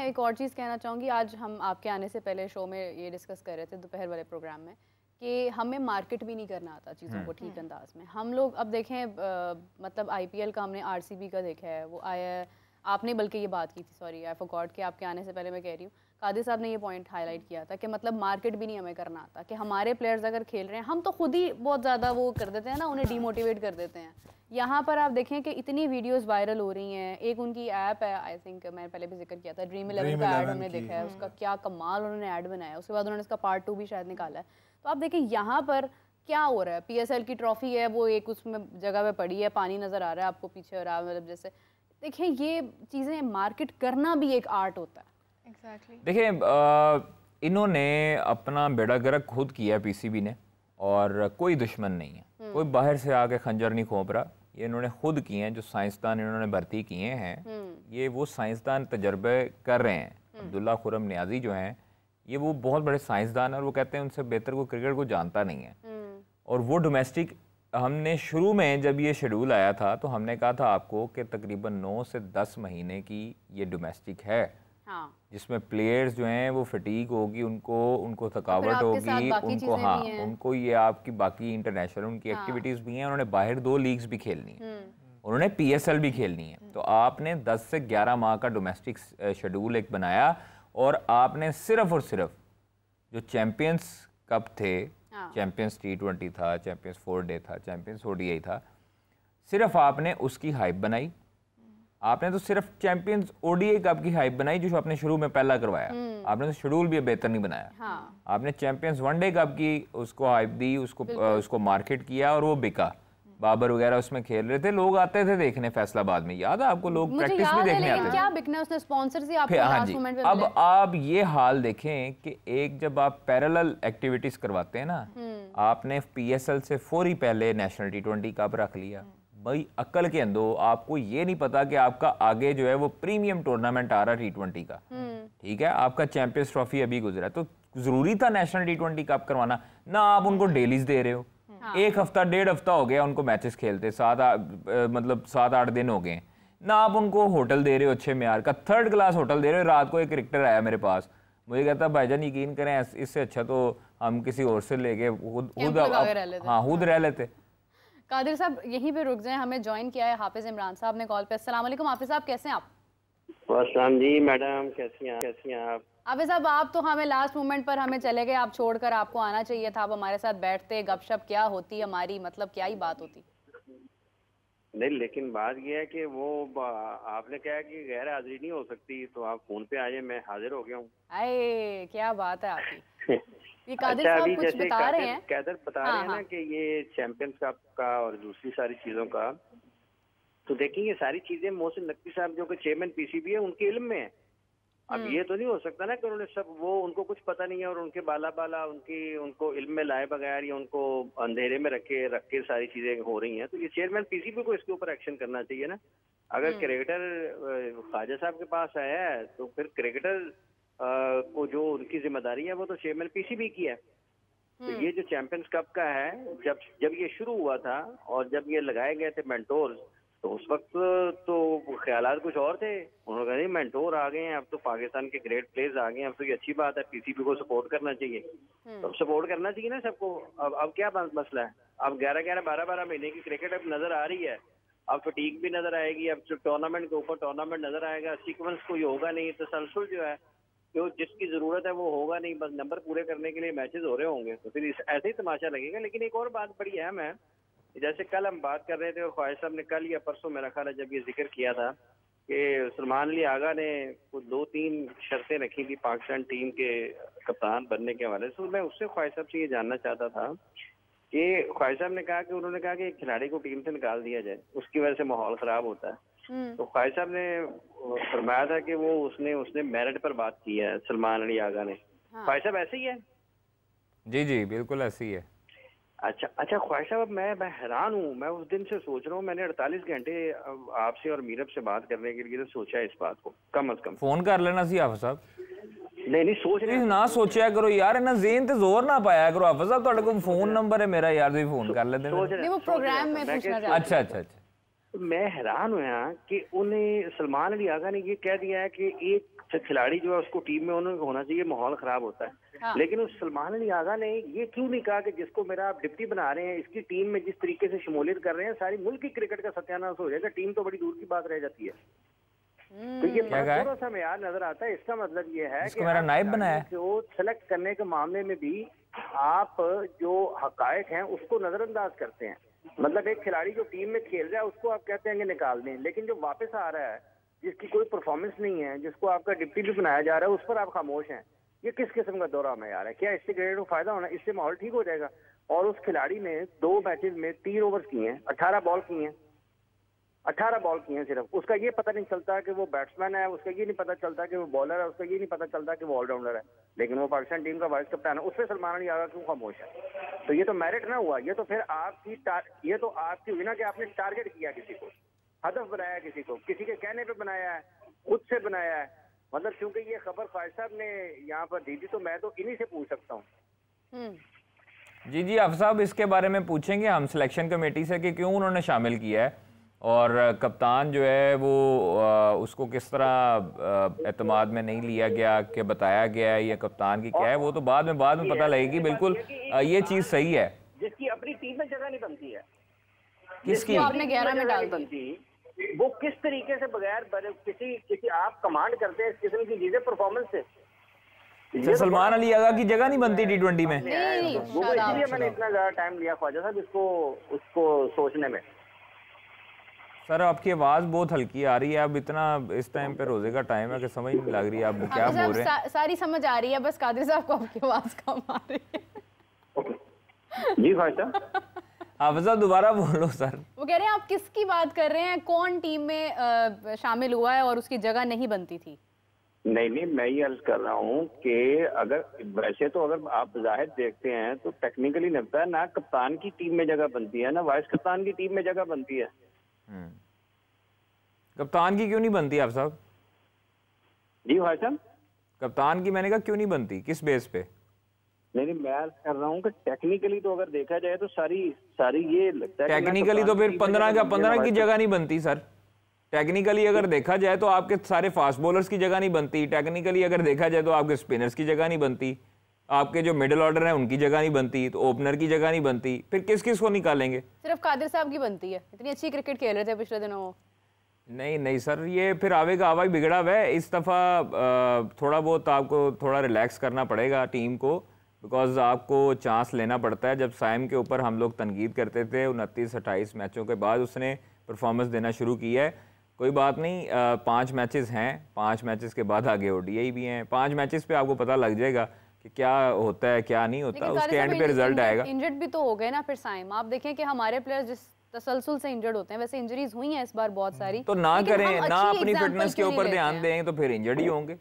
मैं एक और चीज़ कहना चाहूँगी। आज हम आपके आने से पहले शो में ये डिस्कस कर रहे थे दोपहर वाले प्रोग्राम में कि हमें मार्केट भी नहीं करना आता चीज़ों को ठीक अंदाज में। हम लोग अब देखें मतलब आईपीएल का हमने आरसीबी का देखा है, वो आया है, आपने बल्कि ये बात की थी, सॉरी आई फॉरगॉट कि आपके आने से पहले मैं कह रही हूँ, कादिर साहब ने ये पॉइंट हाईलाइट किया था कि मतलब मार्केट भी नहीं हमें करना आता, कि हमारे प्लेयर्स अगर खेल रहे हैं हम तो खुद ही बहुत ज़्यादा वो कर देते हैं ना, उन्हें डीमोटिवेट कर देते हैं। यहाँ पर आप देखें कि इतनी वीडियोस वायरल हो रही हैं। एक उनकी ऐप है, आई थिंक मैंने पहले भी जिक्र किया था, ड्रीम11 का ऐड हमने देखा है, उसका क्या कमाल उन्होंने ऐड बनाया। उसके बाद उन्होंने इसका पार्ट 2 भी शायद निकाला है। तो आप देखें यहाँ पर क्या हो रहा है, पीएसएल की ट्रॉफी है, वो एक उसमें जगह पे पड़ी है, पानी नज़र आ रहा है आपको पीछे, और मतलब जैसे देखें ये चीज़ें मार्केट करना भी एक आर्ट होता है। एग्जैक्टली देखिए इन्होंने अपना बेड़ा गर्क खुद किया पीसीबी ने, और कोई दुश्मन नहीं है, कोई बाहर से आके खंजर नहीं खोप रहा, ये इन्होंने खुद किए हैं। जो साइंसदान इन्होंने भर्ती किए हैं, ये वो साइंसदान तजर्बे कर रहे हैं। अब्दुल्ला खुरम नियाजी जो हैं, ये वो बहुत बड़े साइंसदान हैं, और वो कहते हैं उनसे बेहतर को क्रिकेट को जानता नहीं है। और वो डोमेस्टिक, हमने शुरू में जब ये शेड्यूल आया था तो हमने कहा था आपको कि तकरीबन 9 से 10 महीने की ये डोमेस्टिक है, हाँ। जिसमें प्लेयर्स जो हैं वो फटीग होगी, उनको थकावट होगी, उनको हाँ उनको ये आपकी बाकी इंटरनेशनल उनकी एक्टिविटीज़ भी हैं, उन्होंने बाहर 2 लीग्स भी खेलनी है, उन्होंने पीएसएल भी खेलनी है। तो आपने 10 से 11 माह का डोमेस्टिक शेड्यूल एक बनाया, और आपने सिर्फ और सिर्फ जो चैम्पियंस कप थे, चैम्पियंस T20 था, चैम्पियंस 4 डे था, चैम्पियंस ODI था, सिर्फ आपने उसकी हाइप बनाई। आपने तो सिर्फ चैंपियंस ODI कप की हाइप बनाई, जो आपने शुरू में पहला करवाया। आपने तो शेड्यूल भी बेहतर नहीं बनाया। हाँ। आपने चैंपियंस वनडे कप की उसको हाइप दी, उसको मार्केट किया, और वो बिका। बाबर वगैरह उसमें खेल रहे थे, लोग आते थे देखने फैसलाबाद में, याद है आपको, लोग प्रैक्टिस भी देखने आते थे। क्या बिकना उसने, स्पॉन्सर्स ही आपको हाँ लास्ट जी। मोमेंट पे अब आप ये हाल देखें कि एक जब आप पैरेलल एक्टिविटीज करवाते हैं ना, आपने PSL से फौरी पहले नेशनल T20 कप रख लिया, भाई अक्ल के अंदर आपको ये नहीं पता कि आपका आगे जो है वो प्रीमियम टूर्नामेंट आ रहा T20 का, ठीक है, आपका चैंपियंस ट्रॉफी अभी गुजरा, तो जरूरी था नेशनल T20 कप करवाना ना। आप उनको डेलीज दे रहे हो, एक हफ्ता 1.5 हफ्ता हो गया उनको मैचेस खेलते, 7-8 दिन हो गए ना। आप उनको होटल दे रहे हो अच्छे म्यार का, 3rd क्लास होटल दे रहे हो। रात को एक क्रिकेटर आया मेरे पास, मुझे कहता भाईजान यकीन करें इससे अच्छा तो हम किसी और से लेके खुद रह लेते। कादिर साहब यहीं पे रुक जाएं, हमें ज्वाइन किया है हाफिज इमरान साहब ने कॉल पे। अस्सलाम वालेकुम हाफिज साहब, कैसे हैं आप? अस्सलाम जी मैडम, कैसी हैं आप? हाफिज साहब आप तो हमें लास्ट मोमेंट पर हमें चले गए, आप छोड़कर, आपको आना चाहिए था, आप हमारे साथ बैठते, गपशप क्या होती हमारी, मतलब क्या ही बात होती। नहीं, लेकिन बात यह है कि वो आपने कहा कि गैर हाजिरी नहीं हो सकती, तो आप फोन पे आ जाए, मैं हाजिर हो गया हूँ। अरे क्या बात है आपकी। ये कादिर अच्छा, साहब कुछ बता रहे हैं, कादिर बता रहे हैं ना कि ये चैंपियंस कप का और दूसरी सारी चीजों का, तो देखिए ये सारी चीजें मोहसिन नकवी साहब जो कि चेयरमैन पीसीबी है उनके इल्म में है। अब ये तो नहीं हो सकता ना कि उन्होंने सब वो उनको कुछ पता नहीं है और उनके बाला उनको इल्म में लाए बगैर या उनको अंधेरे में रख के सारी चीजें हो रही हैं। तो ये चेयरमैन पीसीबी को इसके ऊपर एक्शन करना चाहिए ना। अगर क्रिकेटर ख्वाजा साहब के पास आया है तो फिर क्रिकेटर को जो उनकी जिम्मेदारी है वो तो चेयरमैन पीसीबी की है। तो ये जो चैंपियंस कप का है, जब ये शुरू हुआ था और जब ये लगाए गए थे मेंटोर्स, तो उस वक्त तो ख्यालात कुछ और थे। उन्होंने कहा नहीं मेंटोर आ गए हैं, अब तो पाकिस्तान के ग्रेट प्लेयर्स आ गए हैं, अब तो ये अच्छी बात है, पीसीबी को सपोर्ट करना चाहिए। तो सपोर्ट करना चाहिए ना सबको। अब क्या मसला है? अब 11-11, 12-12 महीने की क्रिकेट अब नजर आ रही है, अब फटीक भी नजर आएगी, अब टूर्नामेंट के ऊपर टूर्नामेंट नजर आएगा, सीक्वेंस कोई होगा नहीं, तसलसल जो है जो जिसकी जरूरत है वो होगा नहीं, बस नंबर पूरे करने के लिए मैचेस हो रहे होंगे, तो फिर ऐसे ही तमाशा लगेगा। लेकिन एक और बात बड़ी अहम है, जैसे कल हम बात कर रहे थे और ख्वाजा साहब ने कल या परसों मेरा ख्याल है जब ये जिक्र किया था कि सलमान अली आगा ने कुछ 2-3 शर्तें रखी थी पाकिस्तान टीम के कप्तान बनने के हवाले से, तो मैं उससे ख्वाजा साहब से ये जानना चाहता था कि ख्वाजा साहब ने कहा कि उन्होंने कहा कि एक खिलाड़ी को टीम से निकाल दिया जाए, उसकी वजह से माहौल खराब होता है। तो ख्वाजा साहब ने फरमाया था कि वो उसने मेरिट पर बात की है सलमान अली आगा ने। ख्वाजा साहब ऐसे ही है? जी जी बिल्कुल ऐसे ही है। अच्छा ख्वाजा साहब, मैं हैरान हूँ, मैं उस दिन से सोच रहा हूँ, मैंने 48 घंटे आपसे और मीरब से बात करने के लिए तो सोचा है इस बात को, कम अज कम फोन कर लेना सी हाफिज साहब। नहीं सोच रहे ना सोचा करो यार, ना ज़ेन ते जोर ना पाया करो हाफिज साहब, ਤੁਹਾਡੇ ਕੋਲ फोन नंबर है मेरा यार, ਤੁਸੀਂ फोन कर लेते वो प्रोग्राम में पूछना चाहते हैं। अच्छा तो मैं हैरान हुआ कि उन्हें सलमान अली आगा ने ये कह दिया है कि एक खिलाड़ी जो है उसको टीम में उन्होंने होना चाहिए, माहौल खराब होता है। हाँ। लेकिन उस सलमान अली आगा ने ये क्यों नहीं कहा कि जिसको मेरा आप डिप्टी बना रहे हैं, इसकी टीम में जिस तरीके से शमूलियत कर रहे हैं, सारी मुल्क की क्रिकेट का सत्यानाश हो जाएगा, टीम तो बड़ी दूर की बात रह जाती है। तो ये थोड़ा सा मेयार नजर आता है। इसका मतलब ये है कि मेरा नायब बनाया जो सेलेक्ट करने के मामले में भी आप जो हकायक हैं उसको नजरअंदाज करते हैं। मतलब एक खिलाड़ी जो टीम में खेल रहा है उसको आप कहते हैं कि निकाल दें, लेकिन जो वापस आ रहा है जिसकी कोई परफॉर्मेंस नहीं है, जिसको आपका डिप्टी भी बनाया जा रहा है, उस पर आप खामोश हैं। ये किस किस्म का दौरा मेयार है? क्या इससे क्रिकेट को फायदा होना? इससे माहौल ठीक हो जाएगा? और उस खिलाड़ी ने 2 मैचेस में 3 ओवर्स किए हैं, 18 बॉल किए हैं, 18 बॉल किए हैं सिर्फ। उसका ये पता नहीं चलता कि वो बैट्समैन है, उसका ये नहीं पता चलता कि वो बॉलर है, उसका ये नहीं पता चलता कि वो ऑलराउंडर है, लेकिन वो पाकिस्तान टीम का वाइस कप्तान है। उससे सलमान अली आगा क्यों खामोश है? तो ये तो मेरिट ना हुआ, ये तो फिर ये तो आपकी हुई ना कि आपने टारगेट किया, किसी को हदफ बनाया, किसी को किसी के कहने पे बनाया है, खुद से बनाया है। मतलब क्योंकि ये खबर ख्वाहिश साहब ने यहाँ पर दी थी तो मैं तो इन्हीं से पूछ सकता हूँ। जी जी हाफिज साहब, इसके बारे में पूछेंगे हम सिलेक्शन कमेटी से कि क्यों उन्होंने शामिल किया है और कप्तान जो है वो उसको किस तरह एतमाद में नहीं लिया गया, कि बताया गया है या कप्तान की क्या है, वो तो बाद में पता लगेगी। बिल्कुल ये चीज़ सही है। जिसकी अपनी टीम में जगह नहीं बनती है, किसकी आपने 11 में डाल बनती, वो किस तरीके से बगैर किसी आप कमांड करते हैं इस किस्म की चीजें परफॉर्मेंस से। सलमान अली आगा की जगह नहीं बनती T20 में। वो इसलिए मैंने इतना ज्यादा टाइम लिया ख्वाजा साहब उसको सोचने में। सर आपकी आवाज़ बहुत हल्की आ रही है, अब इतना इस टाइम पे रोजे का टाइम है कि समझ नहीं लग रही है आप क्या बोल रहे हैं। सारी समझ आ रही है, बस कादिर साहब को आपकी आवाज़ कम आ रही है। जी ख्वाजा हाफिजा दोबारा बोलो सर। वो कह रहे हैं आप किसकी बात कर रहे हैं, कौन टीम में शामिल हुआ है और उसकी जगह नहीं बनती थी? नहीं, मैं ये अर्ज कर रहा हूँ कि अगर वैसे तो अगर आप जाहिर देखते हैं तो टेक्निकली लगता है ना कप्तान की टीम में जगह बनती है ना वाइस कप्तान की टीम में जगह बनती है। कप्तान की क्यों नहीं बनती आप साहब? जी भाई साहब, कप्तान की मैंने कहा क्यों नहीं बनती, किस बेस पे? नहीं, मैं अर्ज कर रहा हूँ कि टेक्निकली तो अगर देखा जाए तो सारी ये लगता है टेक्निकली तो फिर 15 की जगह नहीं बनती सर। टेक्निकली अगर देखा जाए तो आपके सारे फास्ट बॉलर्स की जगह नहीं बनती, टेक्निकली अगर देखा जाए तो आपके स्पिनर्स की जगह नहीं बनती, आपके जो मिडिल ऑर्डर है उनकी जगह नहीं बनती, तो ओपनर की जगह नहीं बनती, फिर किस को निकालेंगे? सिर्फ कादिर साहब की बनती है, इतनी अच्छी क्रिकेट खेल रहे थे पिछले दिनों वो। नहीं सर, ये फिर आवे का आवा ही बिगड़ा हुआ है। इस दफ़ा थोड़ा बहुत आपको थोड़ा रिलैक्स करना पड़ेगा टीम को, बिकॉज आपको चांस लेना पड़ता है। जब साइम के ऊपर हम लोग तनकीद करते थे 29-28 मैचों के बाद उसने परफॉर्मेंस देना शुरू की है। कोई बात नहीं, 5 मैचेस हैं, 5 मैचेस के बाद आगे ODI भी हैं। 5 मैचेस पे आपको पता लग जाएगा कि क्या होता है क्या नहीं होता, उसके एंड पे रिजल्ट आएगा। इंजर्ड भी तो हो गए ना फिर साइम, आप देखें कि हमारे प्लेयर्स जिस तसलसल से इंजर्ड होते हैं, वैसे इंजरीज हुई हैं इस बार बहुत सारी, तो ना करें ना, अपनी फिटनेस के ऊपर ध्यान दें तो फिर इंजर्ड ही होंगे।